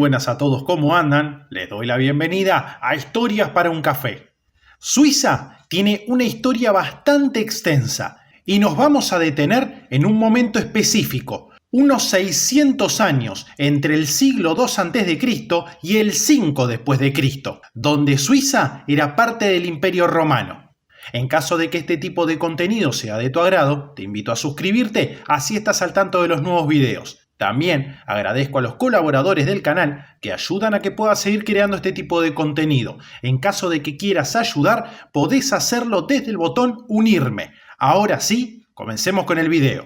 buenas a todos, ¿cómo andan? Les doy la bienvenida a Historias para un Café. Suiza tiene una historia bastante extensa y nos vamos a detener en un momento específico, unos 600 años entre el siglo II a.C. y el 5 después de Cristo, donde Suiza era parte del Imperio Romano. En caso de que este tipo de contenido sea de tu agrado, te invito a suscribirte, así estás al tanto de los nuevos videos. También agradezco a los colaboradores del canal que ayudan a que pueda seguir creando este tipo de contenido. En caso de que quieras ayudar, podés hacerlo desde el botón unirme. Ahora sí, comencemos con el video.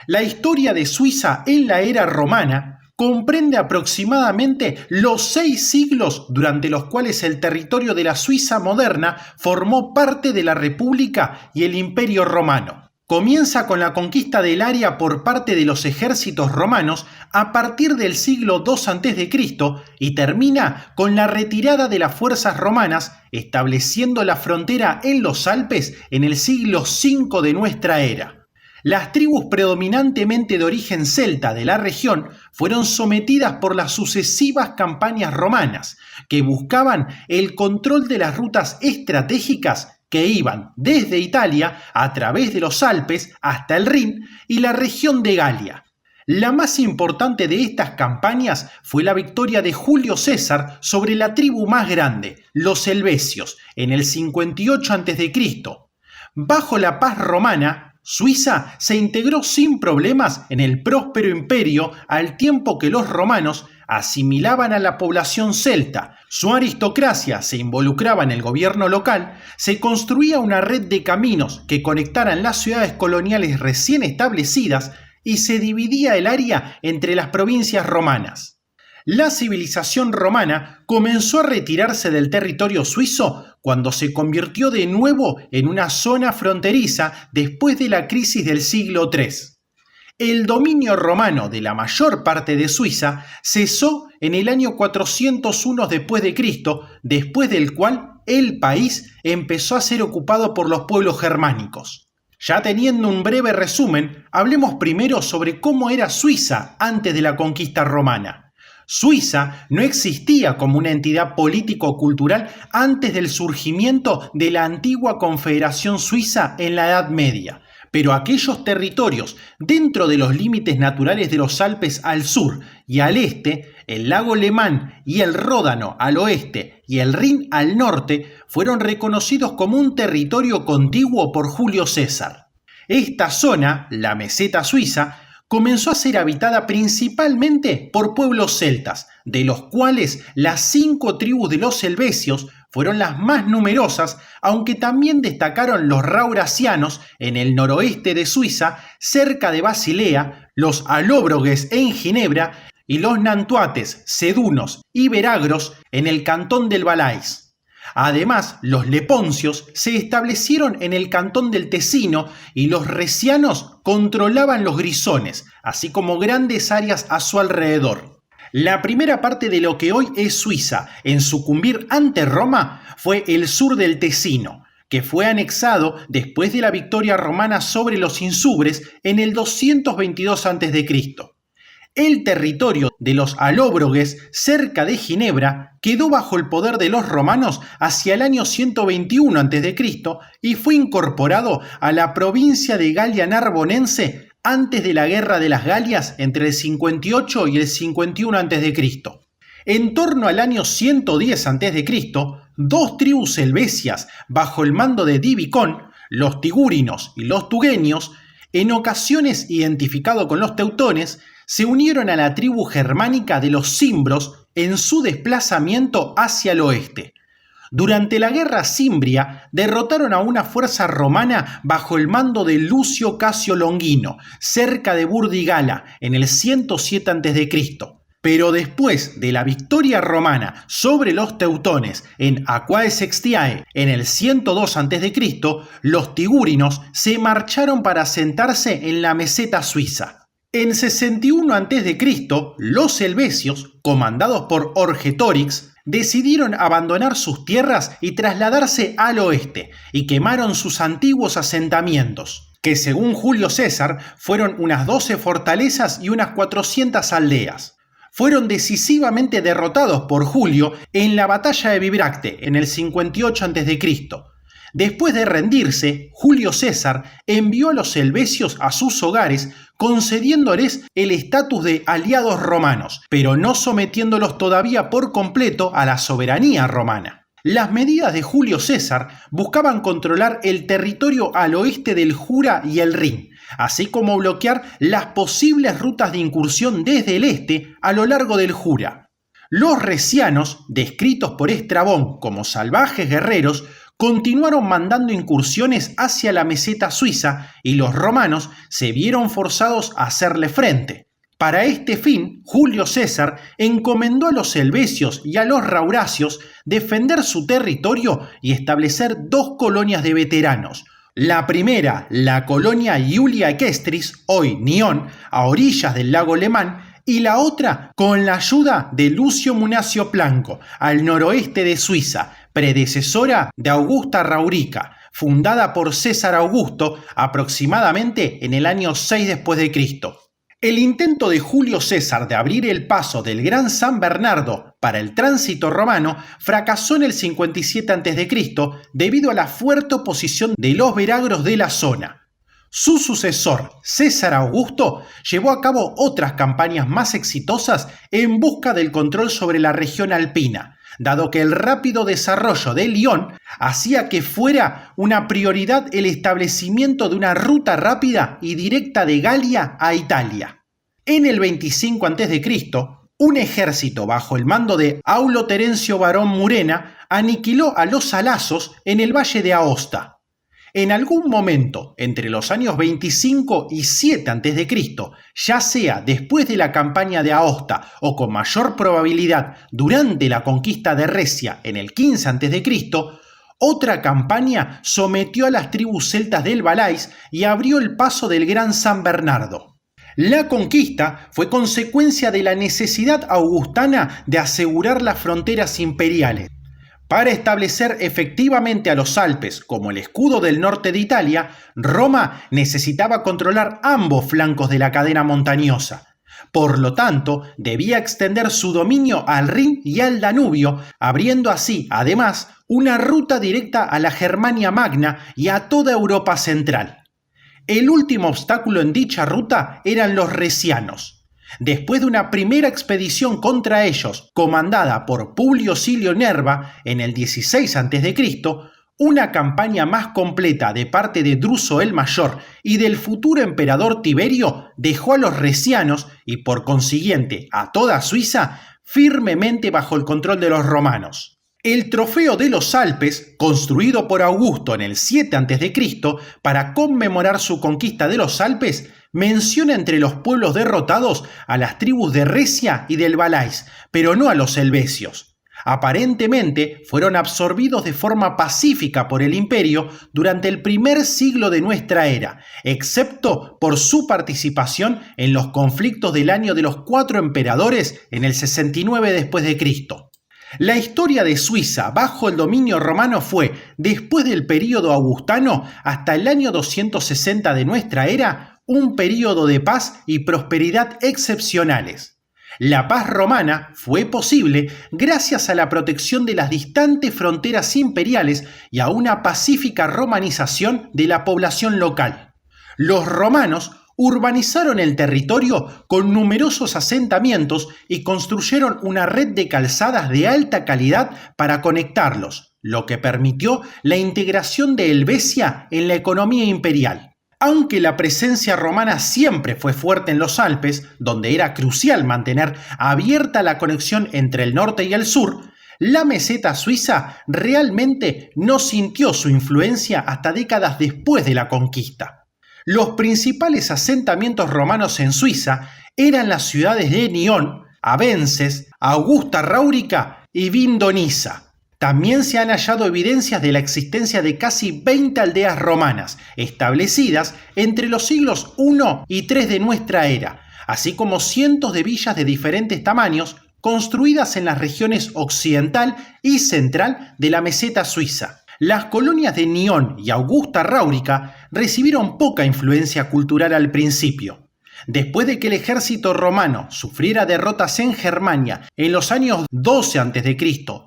La historia de Suiza en la era romana comprende aproximadamente los 6 siglos durante los cuales el territorio de la Suiza moderna formó parte de la República y el Imperio Romano. Comienza con la conquista del área por parte de los ejércitos romanos a partir del siglo II a.C. y termina con la retirada de las fuerzas romanas, estableciendo la frontera en los Alpes en el siglo V de nuestra era. Las tribus predominantemente de origen celta de la región fueron sometidas por las sucesivas campañas romanas, que buscaban el control de las rutas estratégicas que iban desde Italia a través de los Alpes hasta el Rin y la región de Galia. La más importante de estas campañas fue la victoria de Julio César sobre la tribu más grande, los helvecios, en el 58 a.C. Bajo la paz romana, Suiza se integró sin problemas en el próspero imperio al tiempo que los romanos asimilaban a la población celta, su aristocracia se involucraba en el gobierno local, se construía una red de caminos que conectaran las ciudades coloniales recién establecidas y se dividía el área entre las provincias romanas. La civilización romana comenzó a retirarse del territorio suizo cuando se convirtió de nuevo en una zona fronteriza después de la crisis del siglo III. El dominio romano de la mayor parte de Suiza cesó en el año 401 después de Cristo, después del cual el país empezó a ser ocupado por los pueblos germánicos. Ya teniendo un breve resumen, hablemos primero sobre cómo era Suiza antes de la conquista romana. Suiza no existía como una entidad político-cultural antes del surgimiento de la antigua Confederación Suiza en la Edad Media. Pero aquellos territorios dentro de los límites naturales de los Alpes al sur y al este, el lago Lemán y el Ródano al oeste y el Rin al norte, fueron reconocidos como un territorio contiguo por Julio César. Esta zona, la meseta suiza, comenzó a ser habitada principalmente por pueblos celtas, de los cuales las 5 tribus de los helvecios fueron las más numerosas, aunque también destacaron los rauracianos en el noroeste de Suiza, cerca de Basilea, los alóbrogues en Ginebra y los nantuates, sedunos y veragros en el cantón del Valais. Además, los leponcios se establecieron en el cantón del Tesino y los recianos controlaban los grisones, así como grandes áreas a su alrededor. La primera parte de lo que hoy es Suiza, en sucumbir ante Roma, fue el sur del Tesino, que fue anexado después de la victoria romana sobre los insubres en el 222 a.C. El territorio de los alóbrogues cerca de Ginebra quedó bajo el poder de los romanos hacia el año 121 a.C. y fue incorporado a la provincia de Galia Narbonense antes de la Guerra de las Galias entre el 58 y el 51 a.C. En torno al año 110 a.C., 2 tribus helvecias bajo el mando de Divicón, los tigurinos y los tuguenios, en ocasiones identificado con los teutones, se unieron a la tribu germánica de los cimbros en su desplazamiento hacia el oeste. Durante la guerra cimbria derrotaron a una fuerza romana bajo el mando de Lucio Casio Longino, cerca de Burdigala, en el 107 a.C. Pero después de la victoria romana sobre los teutones en Aquae Sextiae en el 102 a.C., los tigurinos se marcharon para asentarse en la meseta suiza. En 61 a.C., los helvecios, comandados por Orgetorix, decidieron abandonar sus tierras y trasladarse al oeste, y quemaron sus antiguos asentamientos, que según Julio César fueron unas 12 fortalezas y unas 400 aldeas. fueron decisivamente derrotados por Julio en la batalla de Bibracte en el 58 a.C. Después de rendirse, Julio César envió a los helvecios a sus hogares, concediéndoles el estatus de aliados romanos, pero no sometiéndolos todavía por completo a la soberanía romana. Las medidas de Julio César buscaban controlar el territorio al oeste del Jura y el Rin, así como bloquear las posibles rutas de incursión desde el este a lo largo del Jura. Los resianos, descritos por Estrabón como salvajes guerreros, continuaron mandando incursiones hacia la meseta suiza y los romanos se vieron forzados a hacerle frente. Para este fin, Julio César encomendó a los helvecios y a los rauracios defender su territorio y establecer 2 colonias de veteranos. La primera, la colonia Iulia Equestris, hoy Nión, a orillas del lago Lemán, y la otra con la ayuda de Lucio Munacio Planco, al noroeste de Suiza, predecesora de Augusta Raurica, fundada por César Augusto aproximadamente en el año 6 después de Cristo. El intento de Julio César de abrir el paso del Gran San Bernardo para el tránsito romano fracasó en el 57 a.C. debido a la fuerte oposición de los veragros de la zona. Su sucesor, César Augusto, llevó a cabo otras campañas más exitosas en busca del control sobre la región alpina, dado que el rápido desarrollo de Lyon hacía que fuera una prioridad el establecimiento de una ruta rápida y directa de Galia a Italia. En el 25 a.C., un ejército bajo el mando de Aulo Terencio Barón Murena aniquiló a los alazos en el valle de Aosta. En algún momento entre los años 25 y 7 a.C., ya sea después de la campaña de Aosta o con mayor probabilidad durante la conquista de Recia en el 15 a.C., otra campaña sometió a las tribus celtas del Valais y abrió el paso del Gran San Bernardo. La conquista fue consecuencia de la necesidad augustana de asegurar las fronteras imperiales. Para establecer efectivamente a los Alpes como el escudo del norte de Italia, Roma necesitaba controlar ambos flancos de la cadena montañosa. Por lo tanto, debía extender su dominio al Rin y al Danubio, abriendo así, además, una ruta directa a la Germania Magna y a toda Europa central. El último obstáculo en dicha ruta eran los resianos. Después de una primera expedición contra ellos, comandada por Publio Silio Nerva en el 16 a.C., una campaña más completa de parte de Druso el Mayor y del futuro emperador Tiberio dejó a los resianos y por consiguiente a toda Suiza firmemente bajo el control de los romanos. El Trofeo de los Alpes, construido por Augusto en el 7 a.C. para conmemorar su conquista de los Alpes, menciona entre los pueblos derrotados a las tribus de Recia y del Valais, pero no a los helvecios. Aparentemente fueron absorbidos de forma pacífica por el imperio durante el primer siglo de nuestra era, excepto por su participación en los conflictos del año de los 4 emperadores en el 69 después de Cristo. La historia de Suiza bajo el dominio romano fue, después del período augustano hasta el año 260 de nuestra era, un período de paz y prosperidad excepcionales. La paz romana fue posible gracias a la protección de las distantes fronteras imperiales y a una pacífica romanización de la población local. Los romanos urbanizaron el territorio con numerosos asentamientos y construyeron una red de calzadas de alta calidad para conectarlos, lo que permitió la integración de Helvecia en la economía imperial. Aunque la presencia romana siempre fue fuerte en los Alpes, donde era crucial mantener abierta la conexión entre el norte y el sur, la meseta suiza realmente no sintió su influencia hasta décadas después de la conquista. Los principales asentamientos romanos en Suiza eran las ciudades de Nión, Avenses, Augusta Raurica y Vindonissa. También se han hallado evidencias de la existencia de casi 20 aldeas romanas, establecidas entre los siglos I y III de nuestra era, así como cientos de villas de diferentes tamaños, construidas en las regiones occidental y central de la meseta suiza. Las colonias de Nión y Augusta Raurica recibieron poca influencia cultural al principio. Después de que el ejército romano sufriera derrotas en Germania en los años 12 a.C.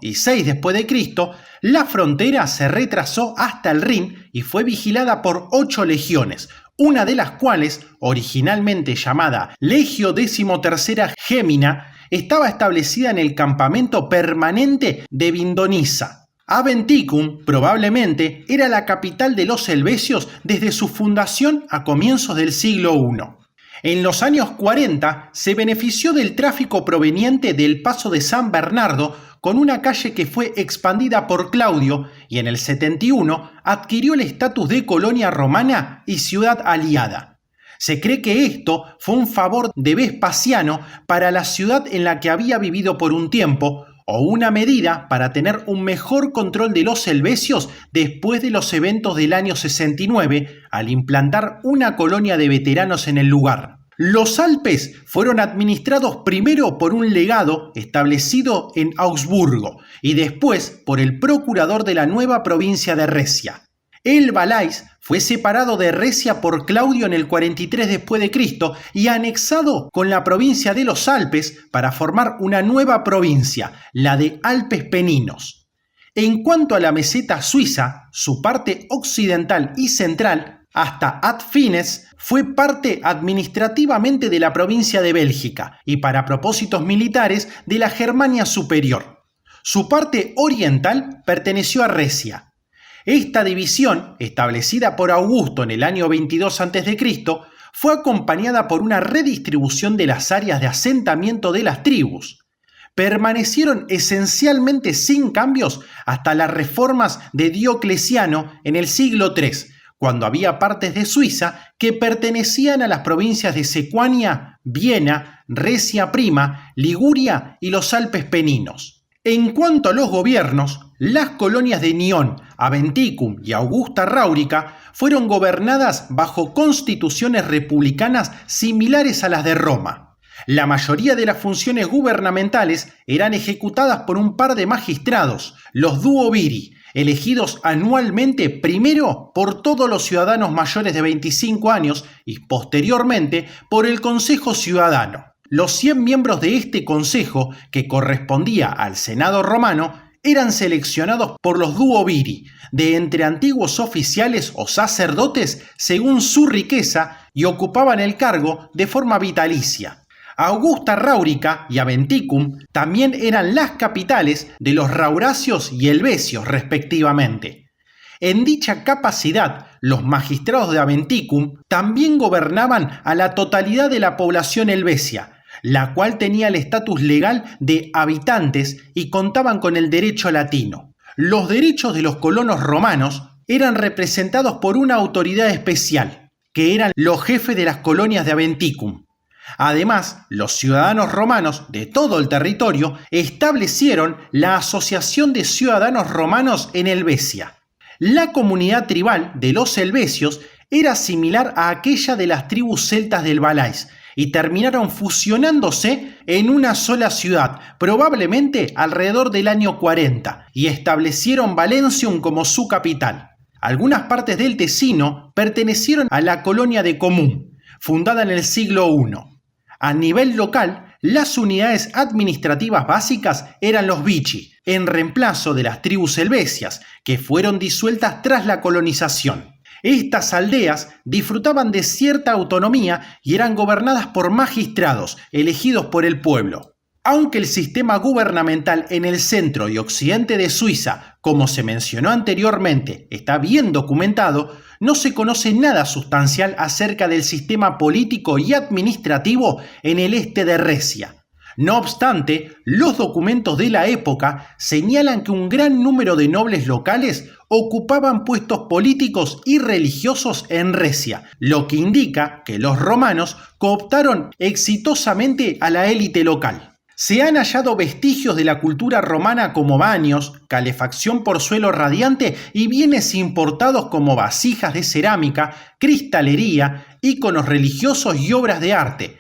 y 6 después de Cristo, la frontera se retrasó hasta el Rin y fue vigilada por 8 legiones, una de las cuales, originalmente llamada Legio XIII Gemina, estaba establecida en el campamento permanente de Vindonissa. Aventicum probablemente era la capital de los helvecios desde su fundación a comienzos del siglo I. En los años 40 se benefició del tráfico proveniente del paso de San Bernardo con una calle que fue expandida por Claudio y en el 71 adquirió el estatus de colonia romana y ciudad aliada. Se cree que esto fue un favor de Vespasiano para la ciudad en la que había vivido por un tiempo, o una medida para tener un mejor control de los helvecios después de los eventos del año 69 al implantar una colonia de veteranos en el lugar. Los Alpes fueron administrados primero por un legado establecido en Augsburgo y después por el procurador de la nueva provincia de Recia. El Valais fue separado de Recia por Claudio en el 43 después de Cristo y anexado con la provincia de los Alpes para formar una nueva provincia, la de Alpes Peninos. En cuanto a la meseta suiza, su parte occidental y central, hasta Ad-Fines, fue parte administrativamente de la provincia de Bélgica y para propósitos militares de la Germania Superior. Su parte oriental perteneció a Recia. Esta división, establecida por Augusto en el año 22 a.C., fue acompañada por una redistribución de las áreas de asentamiento de las tribus. Permanecieron esencialmente sin cambios hasta las reformas de Diocleciano en el siglo III, cuando había partes de Suiza que pertenecían a las provincias de Secuania, Viena, Recia Prima, Liguria y los Alpes Peninos. En cuanto a los gobiernos, las colonias de Nión, Aventicum y Augusta Raurica fueron gobernadas bajo constituciones republicanas similares a las de Roma. La mayoría de las funciones gubernamentales eran ejecutadas por un par de magistrados, los duoviri, elegidos anualmente primero por todos los ciudadanos mayores de 25 años y posteriormente por el Consejo Ciudadano. Los 100 miembros de este consejo, que correspondía al Senado romano, eran seleccionados por los duoviri, de entre antiguos oficiales o sacerdotes según su riqueza y ocupaban el cargo de forma vitalicia. Augusta Raurica y Aventicum también eran las capitales de los Rauracios y Helvecios respectivamente. En dicha capacidad, los magistrados de Aventicum también gobernaban a la totalidad de la población helvecia, la cual tenía el estatus legal de habitantes y contaban con el derecho latino. Los derechos de los colonos romanos eran representados por una autoridad especial, que eran los jefes de las colonias de Aventicum. Además, los ciudadanos romanos de todo el territorio establecieron la Asociación de Ciudadanos Romanos en Helvecia. La comunidad tribal de los helvecios era similar a aquella de las tribus celtas del Valais y terminaron fusionándose en una sola ciudad, probablemente alrededor del año 40, y establecieron Valencium como su capital. Algunas partes del Tesino pertenecieron a la colonia de Comum, fundada en el siglo I. A nivel local, las unidades administrativas básicas eran los vici, en reemplazo de las tribus helvecias, que fueron disueltas tras la colonización. Estas aldeas disfrutaban de cierta autonomía y eran gobernadas por magistrados elegidos por el pueblo. Aunque el sistema gubernamental en el centro y occidente de Suiza, como se mencionó anteriormente, está bien documentado, no se conoce nada sustancial acerca del sistema político y administrativo en el este de Recia. No obstante, los documentos de la época señalan que un gran número de nobles locales ocupaban puestos políticos y religiosos en Recia, lo que indica que los romanos cooptaron exitosamente a la élite local. Se han hallado vestigios de la cultura romana como baños, calefacción por suelo radiante y bienes importados como vasijas de cerámica, cristalería, íconos religiosos y obras de arte,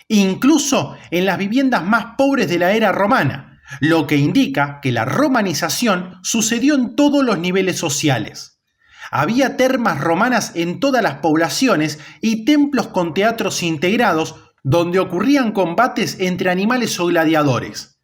incluso en las viviendas más pobres de la era romana, lo que indica que la romanización sucedió en todos los niveles sociales. Había termas romanas en todas las poblaciones y templos con teatros integrados donde ocurrían combates entre animales o gladiadores.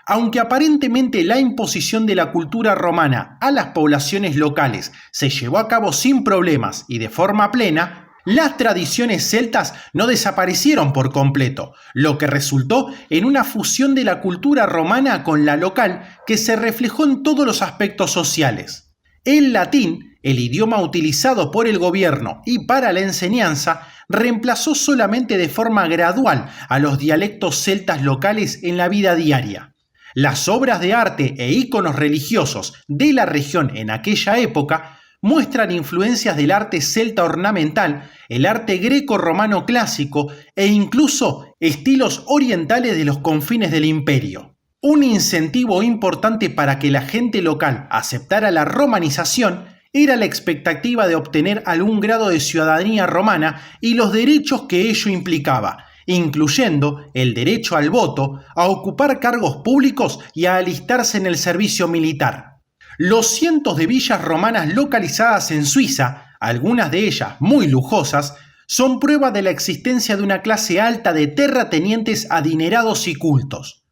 Aunque aparentemente la imposición de la cultura romana a las poblaciones locales se llevó a cabo sin problemas y de forma plena, las tradiciones celtas no desaparecieron por completo, lo que resultó en una fusión de la cultura romana con la local que se reflejó en todos los aspectos sociales. El latín, el idioma utilizado por el gobierno y para la enseñanza, reemplazó solamente de forma gradual a los dialectos celtas locales en la vida diaria. Las obras de arte e íconos religiosos de la región en aquella época muestran influencias del arte celta ornamental, el arte greco-romano clásico e incluso estilos orientales de los confines del imperio. Un incentivo importante para que la gente local aceptara la romanización era la expectativa de obtener algún grado de ciudadanía romana y los derechos que ello implicaba, incluyendo el derecho al voto, a ocupar cargos públicos y a alistarse en el servicio militar. Los cientos de villas romanas localizadas en Suiza, algunas de ellas muy lujosas, son prueba de la existencia de una clase alta de terratenientes adinerados y cultos.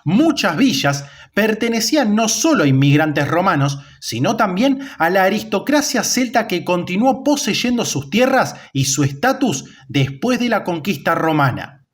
Muchas villas pertenecían no solo a inmigrantes romanos, sino también a la aristocracia celta que continuó poseyendo sus tierras y su estatus después de la conquista romana.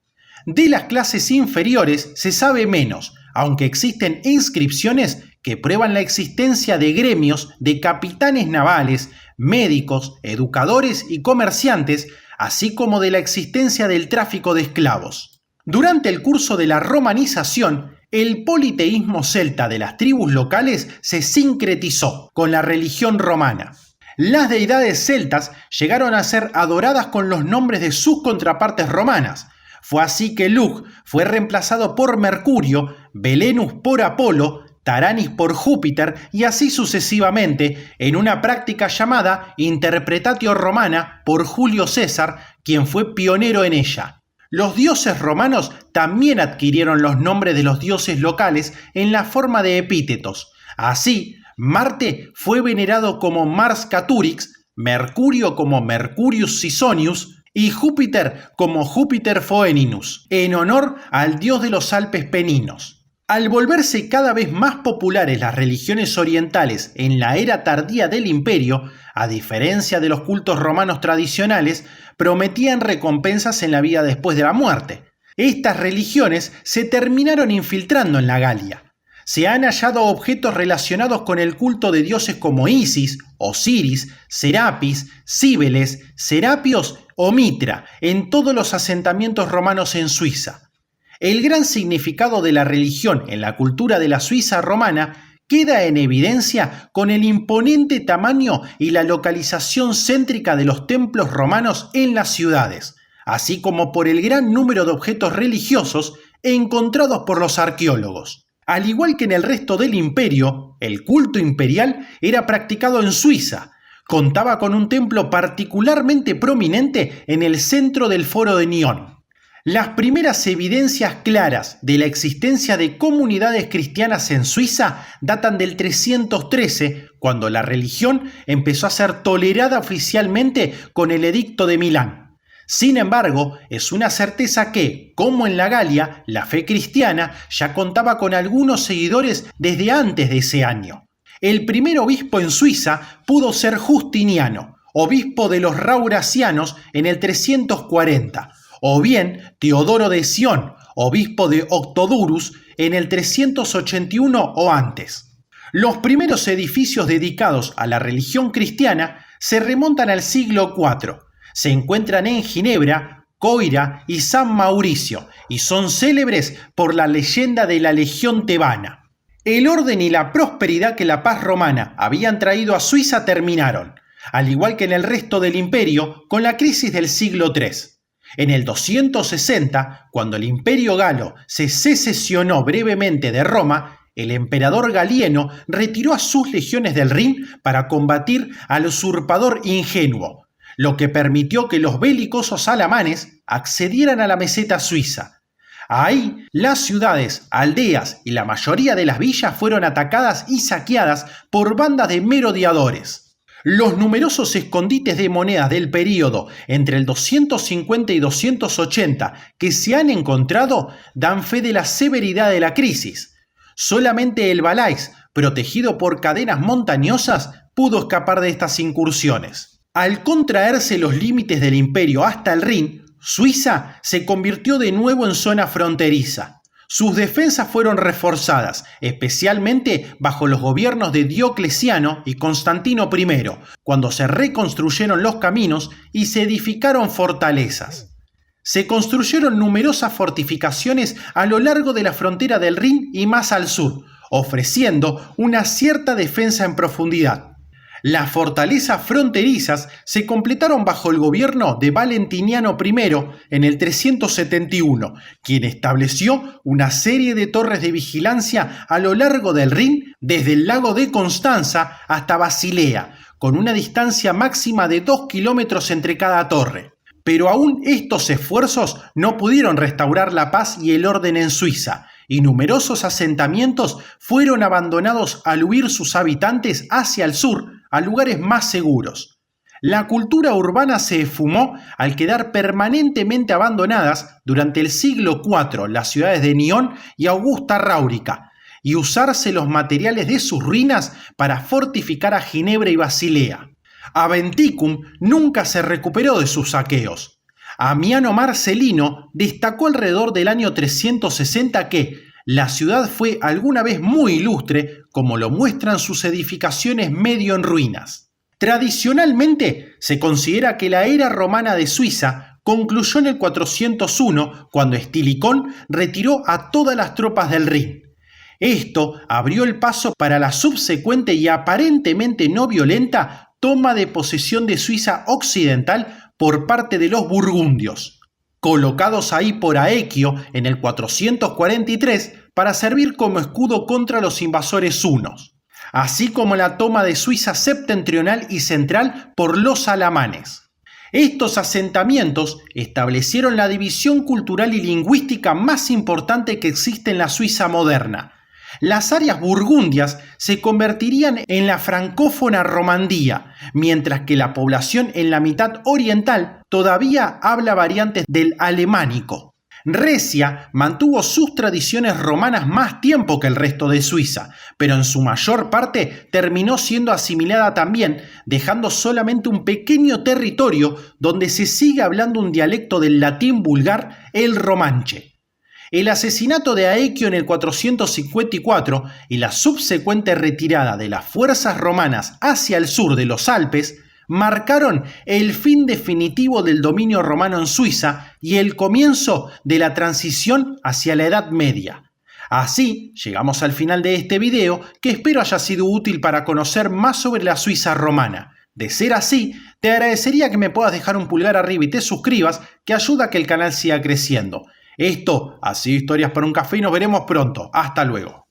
De las clases inferiores se sabe menos, aunque existen inscripciones que prueban la existencia de gremios de capitanes navales, médicos, educadores y comerciantes, así como de la existencia del tráfico de esclavos. Durante el curso de la romanización, el politeísmo celta de las tribus locales se sincretizó con la religión romana. Las deidades celtas llegaron a ser adoradas con los nombres de sus contrapartes romanas. Fue así que Lugh fue reemplazado por Mercurio, Belenus por Apolo, Taranis por Júpiter y así sucesivamente en una práctica llamada Interpretatio Romana por Julio César, quien fue pionero en ella. Los dioses romanos también adquirieron los nombres de los dioses locales en la forma de epítetos. Así, Marte fue venerado como Mars Caturix, Mercurio como Mercurius Sisonius y Júpiter como Júpiter Phoeninus, en honor al dios de los Alpes Peninos. Al volverse cada vez más populares las religiones orientales en la era tardía del imperio, a diferencia de los cultos romanos tradicionales, prometían recompensas en la vida después de la muerte. Estas religiones se terminaron infiltrando en la Galia. Se han hallado objetos relacionados con el culto de dioses como Isis, Osiris, Serapis, Cíbeles, Serapios o Mitra en todos los asentamientos romanos en Suiza. El gran significado de la religión en la cultura de la Suiza romana queda en evidencia con el imponente tamaño y la localización céntrica de los templos romanos en las ciudades, así como por el gran número de objetos religiosos encontrados por los arqueólogos. Al igual que en el resto del imperio, el culto imperial era practicado en Suiza. Contaba con un templo particularmente prominente en el centro del Foro de Nyon. Las primeras evidencias claras de la existencia de comunidades cristianas en Suiza datan del 313, cuando la religión empezó a ser tolerada oficialmente con el Edicto de Milán. Sin embargo, es una certeza que, como en la Galia, la fe cristiana ya contaba con algunos seguidores desde antes de ese año. El primer obispo en Suiza pudo ser Justiniano, obispo de los Rauracianos en el 340, o bien Teodoro de Sion, obispo de Octodurus, en el 381 o antes. Los primeros edificios dedicados a la religión cristiana se remontan al siglo IV. Se encuentran en Ginebra, Coira y San Mauricio, y son célebres por la leyenda de la Legión Tebana. El orden y la prosperidad que la paz romana habían traído a Suiza terminaron, al igual que en el resto del imperio, con la crisis del siglo III. En el 260, cuando el imperio galo se secesionó brevemente de Roma, el emperador Galieno retiró a sus legiones del Rin para combatir al usurpador Ingenuo, lo que permitió que los belicosos alamanes accedieran a la meseta suiza. Ahí, las ciudades, aldeas y la mayoría de las villas fueron atacadas y saqueadas por bandas de merodeadores. Los numerosos escondites de monedas del período entre el 250 y 280 que se han encontrado dan fe de la severidad de la crisis. Solamente el Valais, protegido por cadenas montañosas, pudo escapar de estas incursiones. Al contraerse los límites del imperio hasta el Rin, Suiza se convirtió de nuevo en zona fronteriza. Sus defensas fueron reforzadas, especialmente bajo los gobiernos de Diocleciano y Constantino I, cuando se reconstruyeron los caminos y se edificaron fortalezas. Se construyeron numerosas fortificaciones a lo largo de la frontera del Rin y más al sur, ofreciendo una cierta defensa en profundidad. Las fortalezas fronterizas se completaron bajo el gobierno de Valentiniano I en el 371, quien estableció una serie de torres de vigilancia a lo largo del Rin, desde el lago de Constanza hasta Basilea, con una distancia máxima de 2 kilómetros entre cada torre. Pero aún estos esfuerzos no pudieron restaurar la paz y el orden en Suiza, y numerosos asentamientos fueron abandonados al huir sus habitantes hacia el sur, a lugares más seguros. La cultura urbana se esfumó al quedar permanentemente abandonadas durante el siglo IV las ciudades de Nyon y Augusta Raurica, y usarse los materiales de sus ruinas para fortificar a Ginebra y Basilea. Aventicum nunca se recuperó de sus saqueos. Amiano Marcelino destacó alrededor del año 360 que la ciudad fue alguna vez muy ilustre, como lo muestran sus edificaciones medio en ruinas. Tradicionalmente se considera que la era romana de Suiza concluyó en el 401, cuando Estilicón retiró a todas las tropas del Rin. Esto abrió el paso para la subsecuente y aparentemente no violenta toma de posesión de Suiza occidental por parte de los burgundios, colocados ahí por Aequio en el 443 para servir como escudo contra los invasores hunos, así como la toma de Suiza septentrional y central por los alamanes. Estos asentamientos establecieron la división cultural y lingüística más importante que existe en la Suiza moderna. Las áreas burgundias se convertirían en la francófona Romandía, mientras que la población en la mitad oriental todavía habla variantes del alemánico. Recia mantuvo sus tradiciones romanas más tiempo que el resto de Suiza, pero en su mayor parte terminó siendo asimilada también, dejando solamente un pequeño territorio donde se sigue hablando un dialecto del latín vulgar, el romanche. El asesinato de Aequio en el 454 y la subsecuente retirada de las fuerzas romanas hacia el sur de los Alpes marcaron el fin definitivo del dominio romano en Suiza y el comienzo de la transición hacia la Edad Media. Así, llegamos al final de este video, que espero haya sido útil para conocer más sobre la Suiza romana. De ser así, te agradecería que me puedas dejar un pulgar arriba y te suscribas, que ayuda a que el canal siga creciendo. Esto ha sido Historias para un Café y nos veremos pronto. Hasta luego.